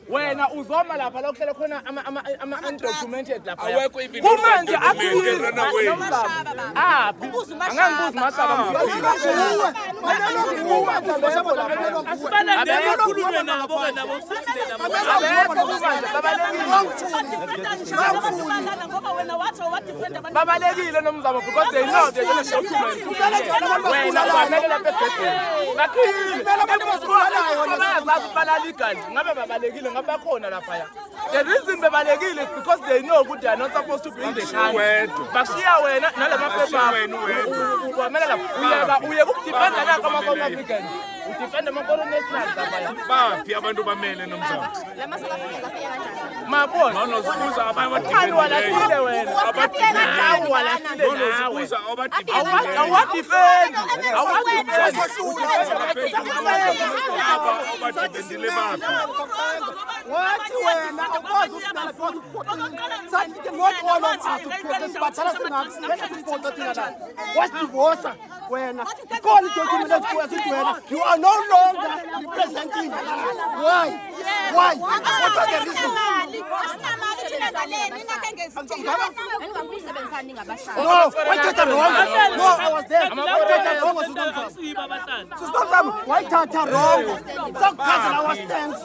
wena uzoma lapha la kuhlala khona ama undocumented lapha kumanje angangibuzi masaba babalekile nomzamo because they know they're going to show you wena wanekela ngabe babalekile ngabe khona lapha ya the reason bebalekile is because they know that they are not supposed to be in the country bashiya wena nalamaphepha wamela lapha uye ukudependa la kama South African udefend ama-foreign nationals lapha ya baphi abantu bamele nomzamo mabona nonozukuza abanye abadefend wena you are no longer representing. Why? What is the reason? No, why Tata wrong? No, I was there. Tata wrong was why Tata wrong? Some cousin I was tense.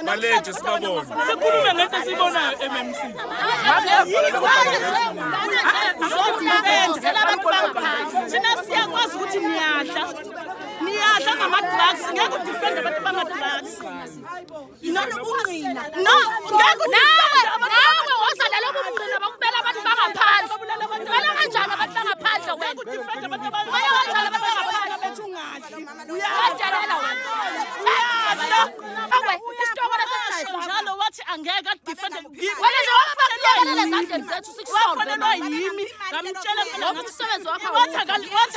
Maleje sibabona sikhulume ngento sibonayo MMC thina siyakwazi ukuthi niyadla ngama-drugs ngeke udefend abantu bama-drugs nawe wodlala lobo bungqina bakubela abantu bangaphandle ubela kanjani abantu bangaphandle ngeke udefend abantu bayawudlala abantu bangaphandle bethu ungadli uyadelela wena njalo wathi angeke adefend wafanelwa yimi ngamtshela ngomsebenzi wakho wathi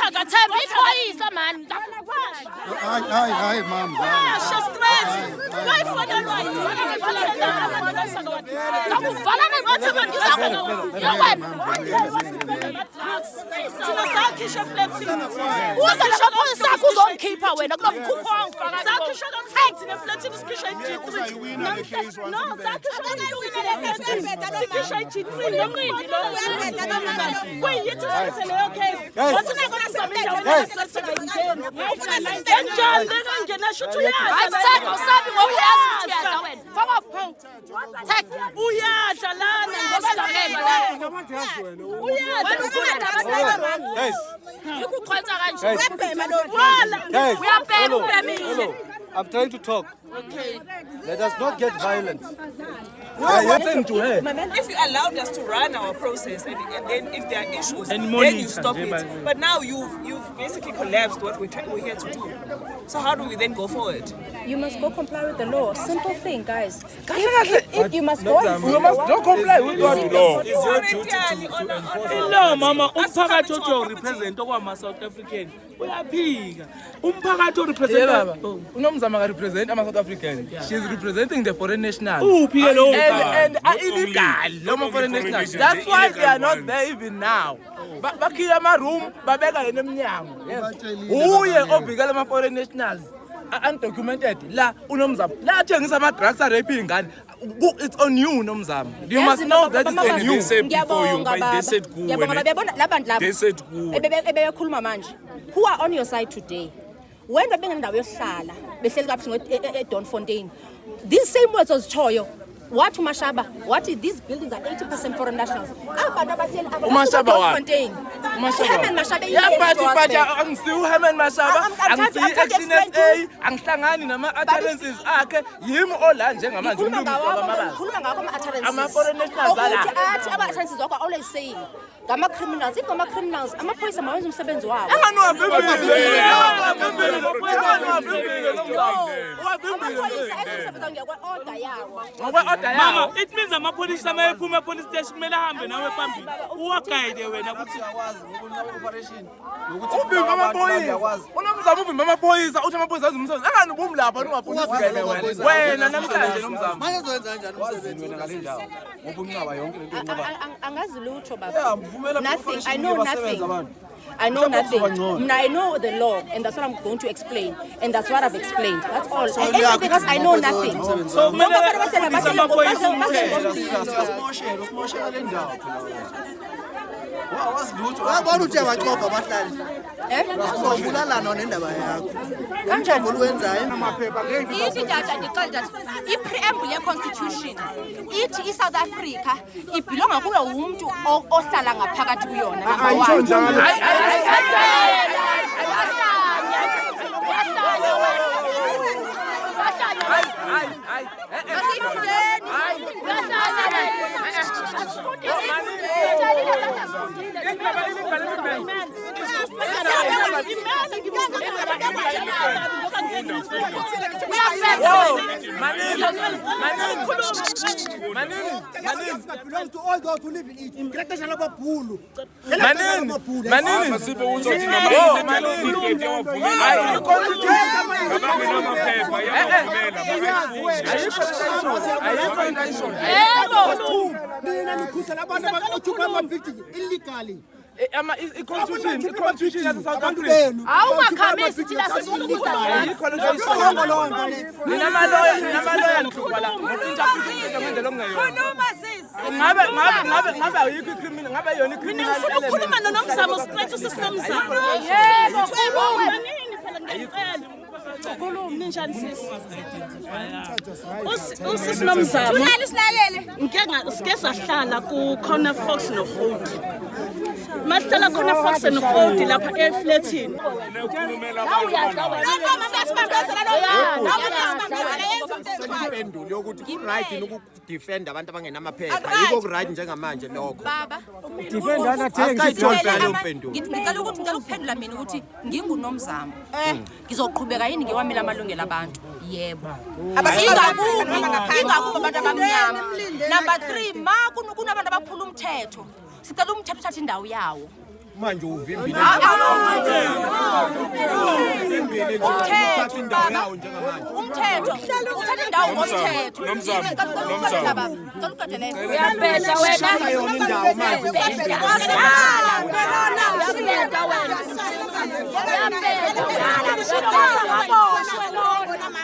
akathemba iphoyisa mani Hi, ma'am. wayifanelwa yimi sakho uzongikhipha wena kunomkhupho wangifaka I'm trying to talk. Okay. Let us not get violent. If you allowed us to run our process and then if there are issues, then you stop it. But now you've basically collapsed what we're here to do. So how do we then go forward? You must go comply with the law. Simple thing, guys. If you must go and don't comply with the law. It's your duty to enforce the law. No, mama, umphakathi ojo represent okwama South African. Uyaphika. Umphakathi o represent unomzama ka represent ama South African. She is representing the foreign nationals. Uphike lo and illegal. No foreign nationals. That's why they are not there even now. Bakhila ama room babeka yena emnyango. Yes. Uye obhikela ama foreign nationals. Undocumented la unomzamo la athengisa ama drugs a rape ingane. It's on you nomzamo. You must know that it's on you. They said ebekhuluma manje. Who are on your side today? When bebengendawo yohlala behleli kabuhlungu eDonfontein. These same words was Choyo. What Mashaba? What is these buildings are 80% foreign nationals? Mashaba Herman Mashaba, CNSA, angihlangani nama utterances akhe yimi ola njengamanje umlungisi wabamabala. Ama foreign nationals ama utterances wakho always saying ngama-criminals. If ngama-criminals, amaphoyisa mawenza umsebenzi wabo. Mama, it means amaphoyisa mayephuma police station kumele ahambe nawe phambili. Uwagayide wena ukuthi uvimba amaphoyisa. Unomzamo uvimba amaphoyisa, uthi amaphoyisa azi umsebenzi. Angani ubumi lapha ungaphulisi wena namhlanje nomzamo. Manje uzowenza kanjani umsebenzi wena ngale ndawo? Ngoba unqaba yonke lento enqaba. Angazi lutho baba. Nothing. I know nothing. I know nothing. I know the law, and that's what I'm going to explain, and that's what I've explained. That's all. Anything else, I know nothing. So Wabona uthi abaxoxa abahlali. Sobulalana nendaba yakho. Kanjani oluwenzayo amaphepha ngeke ithi data ndixela i-preamble ye-constitution ithi i-South Africa ibhilonga kulo umuntu ohlala ngaphakathi kuyona. ayitsho njalo. belongs to all those who live in it. Ngilexesha lababhulu. Illegally. I-constitution yase-South Africa. Awungakhamisi thina sisulukuza Ninamaloya nihlupha la. Interpretation ngendlela okungeyona. Ngabe ayikho icriminal, ngabe yona icriminal. Ufuna ukukhuluma noNomzamo straight usisinomzamo. yebo Manini phela ngicela. Ukhuluma ninjani sisi? Usisinomzamo. Thulani silalele. Sike sahlala ku Corner Fox no Holt. Masihlala khona Fox and Holt lapha eflatini. Impendulo yokuthi right ukudefend abantu abangenamaphepha yiko right njengamanje lokho. Baba. Defend anathengi Ngicela ukuthi ngicela ukuphendula mina ukuthi nginguNomzamo. Ngizoqhubeka yini ngiwamela amalungelo abantu? Yebo. Ingakubo abantu abamnyama. Number 3, kunabantu abaphula umthetho. Sicela umthetho uthathe indawo yawo. Manje uvimbile. Umthetho uthatha indawo ngomthetho. Nomzamo. Uyabheda wena.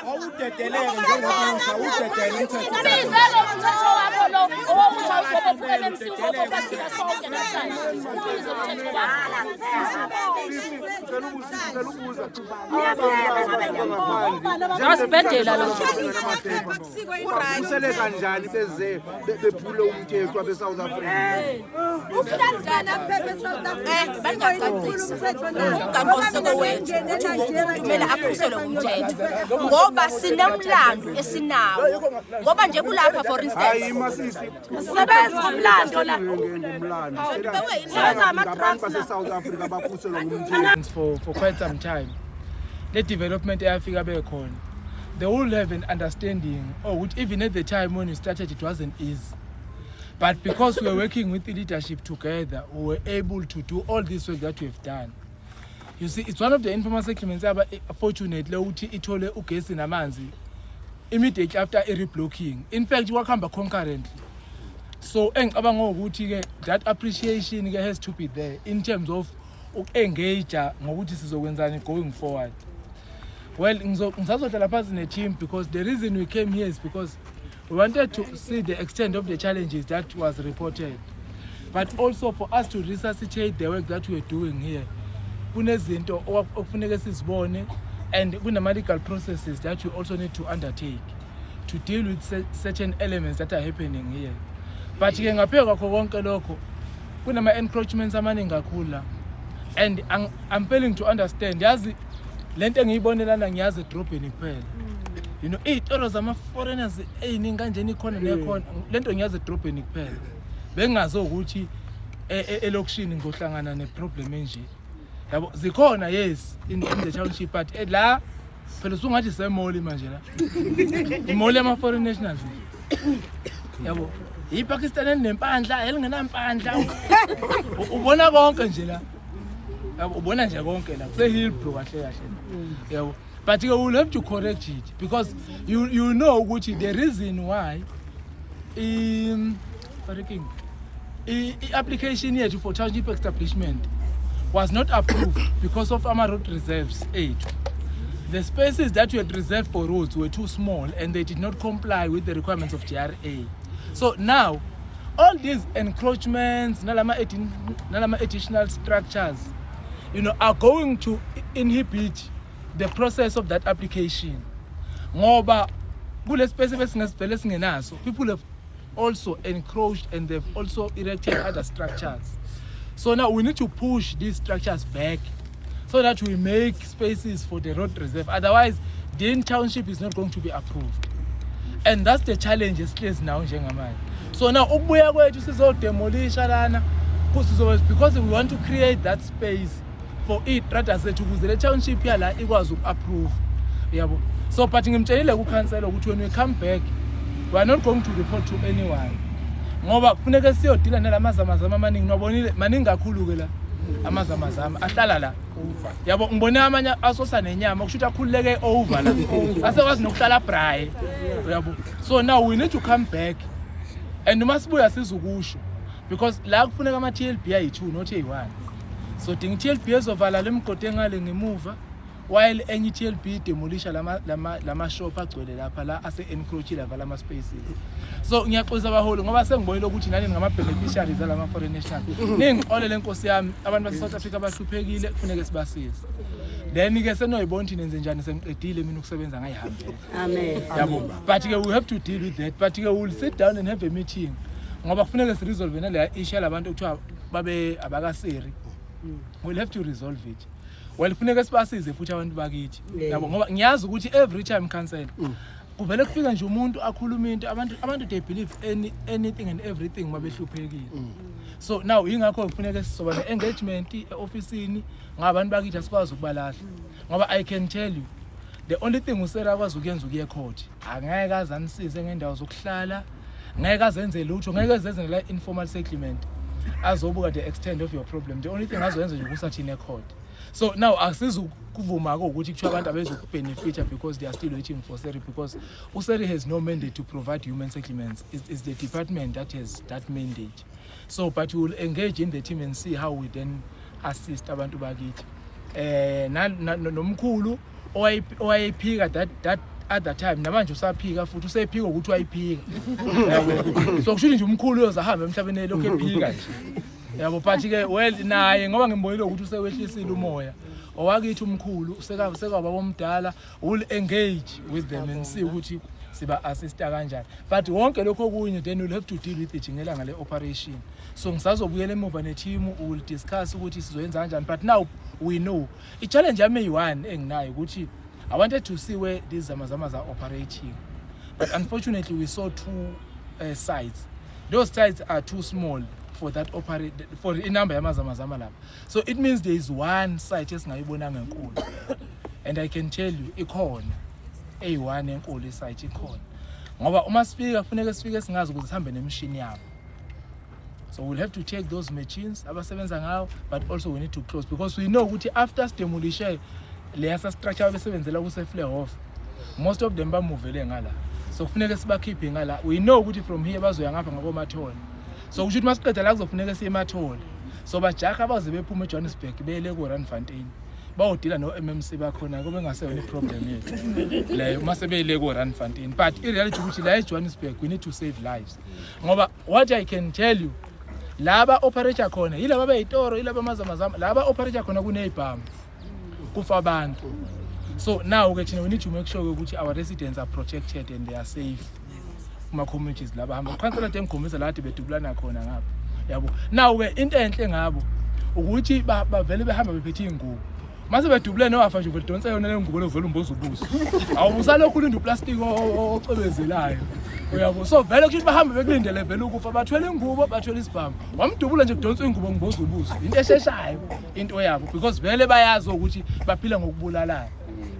Awudedeleke njengokusa udedele umthetho. Bizelo umthetho wakho lo owokuthi awusobophukele emsini obophakathina sonke namhlanje. Ubize umthetho wakho. Asibhedela lo. Usele kanjani beze bephule umthetho wabe-South Africa? Umgaqosiko wethu uthi umuntu kumele akhuselwe ngumthetho ngoba sinemlando esinawo ngoba nje kulapha for instance sisebenza umlando la base-South Africa bakhuselwa ngumthetho For quite some time. The development Africa bekhona. They will have an understanding, which even at the time when we started it wasn't easy. But because we were working with the leadership together, we were able to do all this work that we've done. You see, it's one of the informal settlements, fortunately, itole ugesi namanzi immediately after a reblocking. In fact, we come back concurrently. So, that appreciation has to be there in terms of engage going forward. Well, ngizazohlala phansi ne-team because the reason we came here is because we wanted to see the extent of the challenges that was reported, but also for us to resuscitate the work that we're doing here. Kunezinto okufuneka sizibone and kunama-legal processes that we also need to undertake to deal with certain elements that are happening here. But ke ngaphezulu kwakho konke lokho kunama-encroachments amaningi kakhulu, and I'm failing to understand. Yazi lento engiyibonelana ngiyazi edrobheni kuphela. You know, iy'toro zama-foreigners ey'ningi kanjeni ikhona nekhona lento ngiyazi edrobheni kuphela. Bengazi ukuthi elokishini ngohlangana neproblem enje yabo zikhona yes in the township but la phela usungathi semoli manje la imoli ama foreign nationals yabo iPakistan enempandla elingenampandla ubona konke nje la yabo ubona nje konke la kuse Hillbrook kahle kahle yabo but you will have to correct it because you know ukuthi the reason why application yethu for township establishment was not approved because of our road reserves aid. The spaces that were reserved for roads were too small and they did not comply with the requirements of GRA. So now, all these encroachments, nalama additional structures, are going to inhibit the process of that application. Ngoba kule spaces singenazo, people have also encroached and they've also erected other structures. So now we need to push these structures back so that we make spaces for the road reserve. Otherwise, the township is not going to be approved. And that's the challenge now. So now, we are going to demolish because we want to create that space for it rather than to the township here it was approved. So, but when we come back, we are not going to report to anyone. Ngoba kufuneka siyodila nalamazamazama maningi kakhulu ke la amazamazama ahlala la yabo ngibone amanye asosa nenyama kushuthi akhululeke over la asekwazi nokuhlala braai yabo. So now we need to come back and masibuya sizukusho because la kufuneka ama TLB ayi2 not ayi1. So ding TLB ezovala lemgodi engale ngemuva while any TLB demolisha lama shop agcwele lapha la ase encroach la lama spaces. So ngiyaxoza abaholi ngoba sengibonile ukuthi nani ngama beneficiaries alama foreign nationals ningixole lenkosi yami abantu base South Africa bahluphekile kufanele sibasize. Then ke senoyibona ukuthi nenze njani sengiqedile mina ukusebenza ngayihambela. Amen. Yabo. But ke we have to deal with that. But ke we will sit down and have a meeting ngoba kufanele si resolve nale issue labantu ukuthiwa babe abakaseri. We'll have to resolve it. Well kufuneka sibasize futhi abantu bakithi yabo ngoba ngiyazi ukuthi every time cancel kuvele kufika nje umuntu akhuluma into abantu they believe anything and everything mabehluphekile. So now ingakho kufuneka sizoba ne engagement eofficeini ngabantu bakithi asikwazi ukubalahla ngoba I can tell you the only thing usera akwazi ukuyenza ukuye court angeke azanisize ngendawo zokuhlala ngeke azenze lutho ngeke azenze la informal settlement azobuka the extent of your problem. The only thing azoyenza nje ukusathi ne court. So now asizukuvuma ukuthi kuthiwa abantu abezokubenefita because they are still waiting for SERI because uSERI has no mandate to provide human settlements. It's the department that has that mandate. So but we will engage in the team and see how we then assist abantu bakithi. Nomkhulu owayiphika that at that time namanje usaphika futhi usephika ukuthi wayiphika. So kusho nje umkhulu uyozahambe emhlabeni lokho ephika nje. Yabo but ke well naye ngoba ngimbonile ukuthi usewehlisile umoya owakithi umkhulu usekaba bomdala will engage with them and see ukuthi siba assista kanjani. But wonke lokho kunye then we'll have to deal with it ngelanga le operation. So ngisazobuyela emuva ne team will discuss ukuthi sizoyenza kanjani. But now we know I challenge yami yi1 enginayo ukuthi I wanted to see where these zamazama are operating. But unfortunately we saw two sites. Those sites are too small for that operate for the number yamazamazama lapha. So it means there is one site esingayibonanga enkulu. And I can tell you ikhona A1 enkulu isite ikhona. Ngoba uma sifika kufanele sifike singazi ukuthi sihambe nemishini yabo. So we'll have to take those machines abasebenza ngawo but also we need to close because we know ukuthi after demolition leya structure abasebenzela ku Fleur most of them bamuvele ngala. So kufanele sibakhiphe ngala. We know ukuthi from here bazoya ngapha ngakomathoni. So kushuthi masiqeda la kuzofuneka siye ematholi. So bajaha abaze bephuma eJohannesburg beyele ku Randfontein. Bawudila no MMC bakhona ngoba engaseyona iproblem yethu. Leyo mase beyele ku Randfontein. But in reality ukuthi la eJohannesburg we need to save lives. Ngoba what I can tell you laba operator khona yilaba bayitoro yilaba amazamazama laba operator khona kunezibhamu kufa abantu. So now we need to make sure ukuthi our residents are protected and they are safe. Kuma communities laba hamba council ngikhombisa la ade bedubulana khona ngapha yabo. Now ke into enhle ngabo ukuthi bavele behamba bephethe ingubo mase bedubulene wafa nje vedonsa yona le ngubo lovela umbozo ubuso awubusala lokhu lindu plastic ocebezelayo uyabo so vele kuthi bahambe bekulindele vele ukufa bathwele ingubo bathwele isibhamu wamdubula nje kudonsa ingubo ngiboza ubuso into esheshayo into yabo because vele bayazi ukuthi baphila ngokubulalana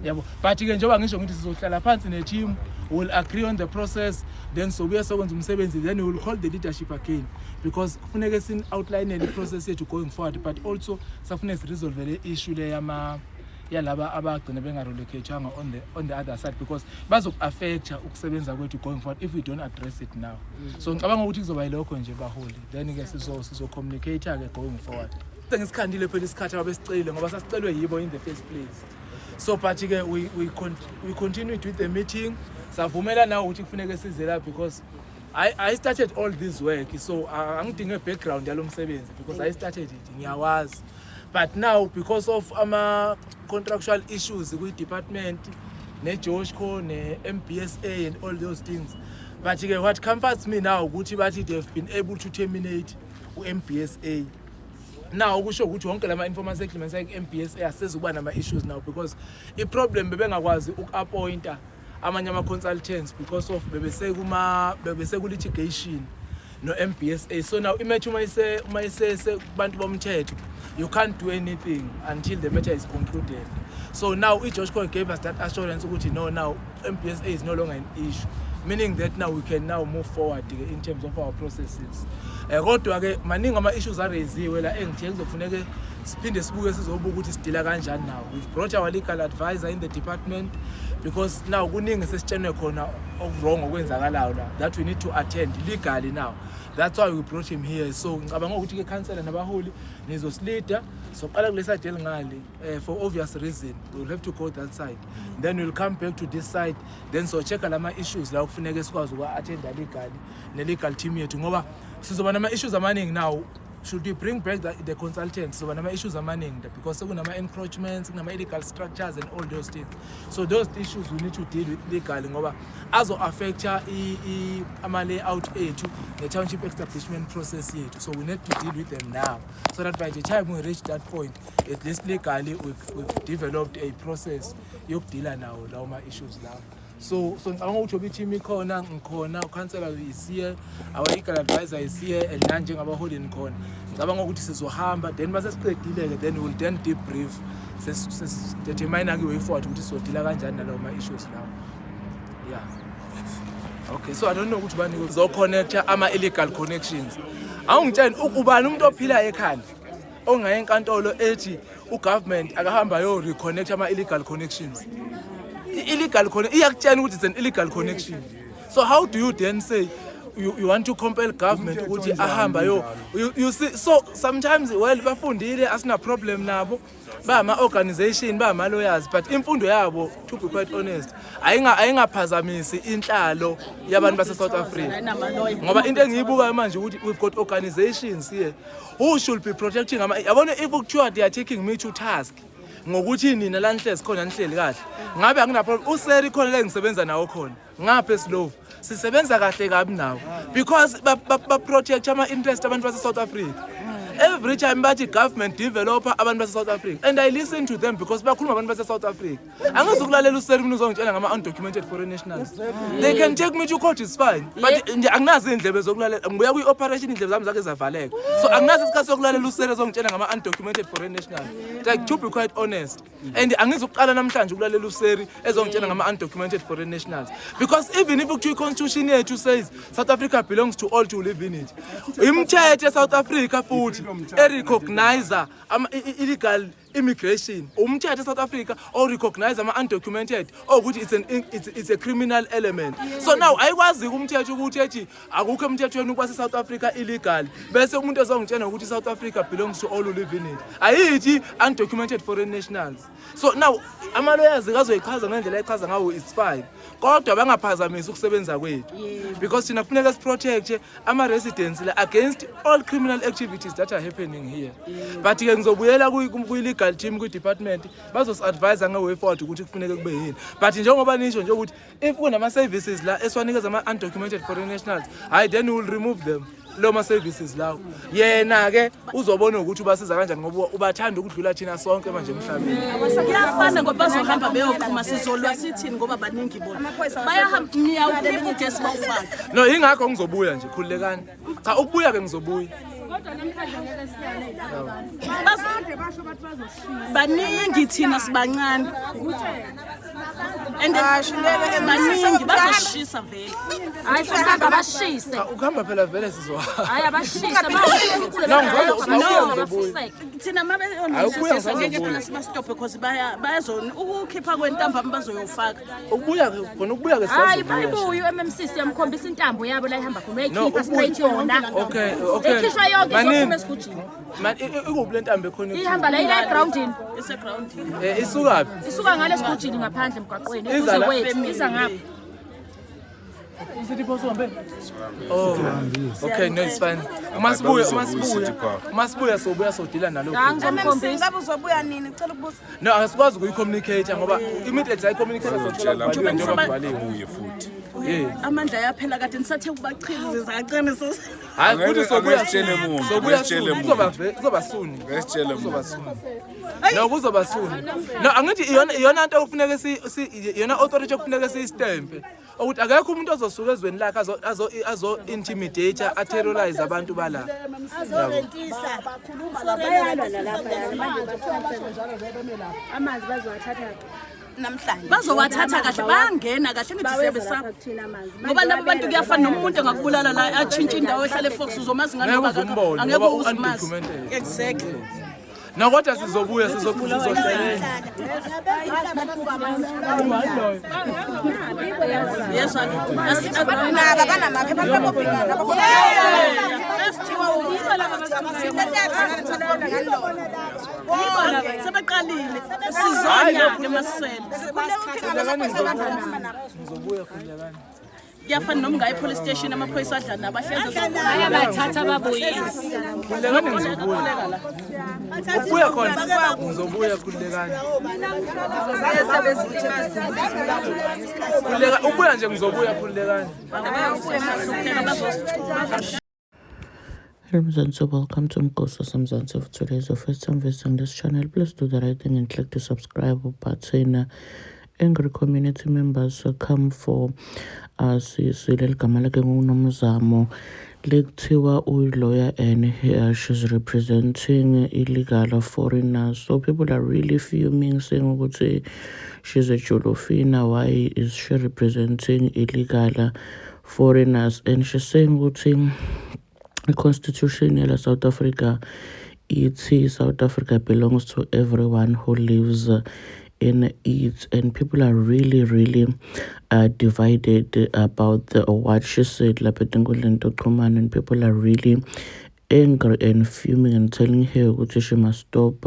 yabo but ke njengoba ngisho ngithi sizohlala phansi ne team will agree on the process then sobuya sokwenza umsebenzi then we will call the leadership again because kufuneka sin outline the process yethu going forward but also safuneka si resolve le issue le yalaba abagcina bengarelocatanga on the other side because bazoku affect ukusebenza kwethu going forward if we don't address it now so ngicabanga ukuthi kuzoba yilokho nje baholi then ke sizo communicate ke going forward sengisikhandile phela isikhathi abesicile ngoba sasicelwe yibo in the first place so but ke we continued with the meeting savumela now ukuthi kufuneka size la because I started all this work so angidinge background yalomsebenzi because I started it ngiyawazi but now because of ama contractual issues with department ne Joshco ne MBSA and all those things but what comforts me now ukuthi bathi they have been able to terminate MBSA now kusho ukuthi wonke lama informal settlements like MBSA asezuba nama issues now because I problem bebengakwazi ukappointa amanye ama consultants because of bebese ku litigation no MBSA so now imagine uma ise bantu bomthetho you can't do anything until the matter is concluded so now Joshco gave us that assurance ukuthi no now MBSA is no longer an issue meaning that now we can now move forward in terms of our processes kodwa ke maningi ama issues araisiwe la engithe kuzofuneka siphinde sibuke sizobuka ukuthi sidila kanjani now we've brought our legal advisor in the department because now kuningi sesitshenwe khona wrong okwenzakalayo la that we need to attend legally now that's why we brought him here so ngicabanga ukuthi ke councilor nabaholi nizosilida soqala kulesa deal ngali for obvious reason we'll have to go that side then we'll come back to this side then so check lama issues la kufuneka sikwazi ukwa attend legally ne legal team yethu ngoba sizoba nama issues amaningi now should we bring back the consultants so nama issues amaningi because kunama encroachments kunama illegal structures and all those things so those issues we need to deal with legally ngoba azo affect ama layout ethu the township establishment process yethu so we need to deal with them now so that by the time we reach that point at least legally we've developed a process yokudila nawo lawo ma issues lawo so ngicabanga ukuthi obithi ikhona ngikhona ucouncilor is here our legal advisor is here and nanje ngabaholi nikhona ngicabanga ukuthi sizohamba then base siqedile ke then we will then debrief determine ke way forward ukuthi sizodila kanjani nalawo ma issues lawo yeah okay so I don't know ukuthi bani uzo connect ama illegal connections awungitshela ukubani umuntu ophila ekhaya ongaye enkantolo ethi ugovernment akahamba yo reconnect ama illegal connections illegal connection iyakutshela ukuthi it's an illegal connection so how do you then say you want to compel government ukuthi ahamba yo you see so sometimes well bafundile asina problem nabo ba ama organization ba ama lawyers but imfundo yabo to be quite honest ayingaphazamisi inhlalo yabantu base South Africa ngoba into engiyibuka manje ukuthi we've got organizations here who should be protecting yabona if kuthiwa they are taking me to task ngokuthi nina la nihlezi khona nihleli kahle ngabe angina problem useri khona la ngisebenza nawo khona ngapha eSlovo sisebenza kahle kabi nawo because ba protect ama interest abantu base South Africa every time bathi government developer abantu base South Africa and I listen to them because bakhuluma abantu base South Africa angizokulalela useri mina uzongitshela ngama undocumented foreign nationals they can take me to court is fine but nje anginazi indlebe zokulalela ngibuya kwi operation indlebe zami zake zavaleka so anginazi isikhathi sokulalela useri uzongitshela ngama undocumented foreign nationals like to be quite honest and angizokuqala namhlanje ukulalela useri ezongitshela ngama undocumented foreign nationals because even if the constitution yethu says South Africa belongs to all to live in it imithetho South Africa futhi recognizer illegal immigration umthetho South Africa or recognize ama undocumented ukuthi it's a criminal element so now ayikwazi umthetho ukuthi ethi akukho emthethweni ukwase South Africa illegal bese umuntu ezongitshela ukuthi South Africa belongs to all who live in it ayithi undocumented foreign nationals so now ama lawyers kazoyichaza ngendlela echaza ngawo is fine kodwa bangaphazamisa ukusebenza kwethu because thina kufuneka siprotect ama residents la against all criminal activities that are happening here but ke ngizobuyela ku team ku department bazos advise ngeway forward ukuthi kufuneka kube yini but njengoba nisho nje ukuthi if kunama services la eswanikeza ama undocumented foreign nationals then we will remove them loma services lawo yena ke uzobona ukuthi ubasiza kanjani ngoba ubathanda ukudlula thina sonke manje emhlabeni. Kuyafana ngoba bazohamba beyoqhuma sizolwa sithini ngoba baningi bona bayahamba ngiyawukhipha ugesi bawufaka. No ingakho ngizobuya nje khululekani cha ukubuya ke ngizobuya baningi thina sibancane and baningi bazoshisa vele. Hayi sisanga bashise. ukuhamba phela vele sizwa Hayi abashise Thina mabe onisisa ngeke phela sibastophe because bayazona ukukhipha kwentambama bazoyofaka. ukubuya ke khona ukubuya ke hayi siyazobuya. bayibuyo MMC siyamkhombisa intambo yabo la ihamba khona uyayikhipha straight yona. Okay Ekhishwa yonke izophuma esigujini. man ikuphi lentambo ekhona Ihamba la ila groundini. Ise ground. isukaphi Isuka ngale sigujini ngaphandle emgwaqweni. Iza la? Isa ngapha. Oh, okay, no, it's fine. Masibuya sobuya sodila nalo. Ngizomkhombisa. Uzobuya nini? Ngicela ukubuza. No, asikwazi ukuyi-communicate ngoba immediately ay-communicate sodila njengoba kubhaliwe. ubuye futhi. Yeah. Amandla ayaphela kade nisathe ukubachiliza aqiniso. Hayi futhi sobuya Ngesitshele muntu, sobuya ngesitshele muntu. kuzoba soon. Ngesitshele Kuzoba soon. No kuzoba soon. No angithi iyona into okufuneka iyona authority okufuneka siyistempe. Ukuthi akekho umuntu ozosuka ezweni lakhe azo intimidate aterrorize abantu bala. Azorentisa bakhuluma bayalwa lapha manje amanzi bazowathatha namhlanje Bazowathatha kahle bangena kahle ngithi sebesa. Ngoba labo bantu kuyafana nomuntu engakubulala la atshintsha indawo ehlale eFox uzomazi ngani ngoba angeke uzimazi. Exactly. Na kodwa sizobuya sizohlelela. Yes, naka banamaphepha babobhekana nabo sebeqalile sizonya ke masele. Ngizobuya khulekani. Kuyafana noma ngayi police station amaphoyisa adla nabahleza Bayathatha babuyisa. Khulekani ngizobuya. Ukubuya khona ngizobuya khulekani. Ubuya nje ngizobuya khulekani. Mzansi, welcome to Mkosi Mzansi. If today is your first time visiting this channel, please do the right thing and click the subscribe button. Angry community members come for us. Silel Kamalake Nomzamo. Lektiwa lawyer and she's representing illegal foreigners. So people are really fuming, saying ukuthi she's a Jolofina. Why is she representing illegal foreigners? And she's saying ukuthi the constitution of South Africa, South Africa belongs to everyone who lives in it, and people are really divided about what she said, and people are really angry and fuming and telling her that she must stop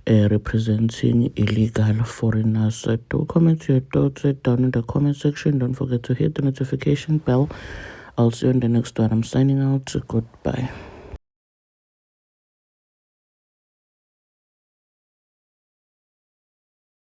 representing illegal foreigners. So do comment your thoughts down in the comment section. Don't forget to hit the notification bell. I'll see you in the next one. I'm signing out. Goodbye.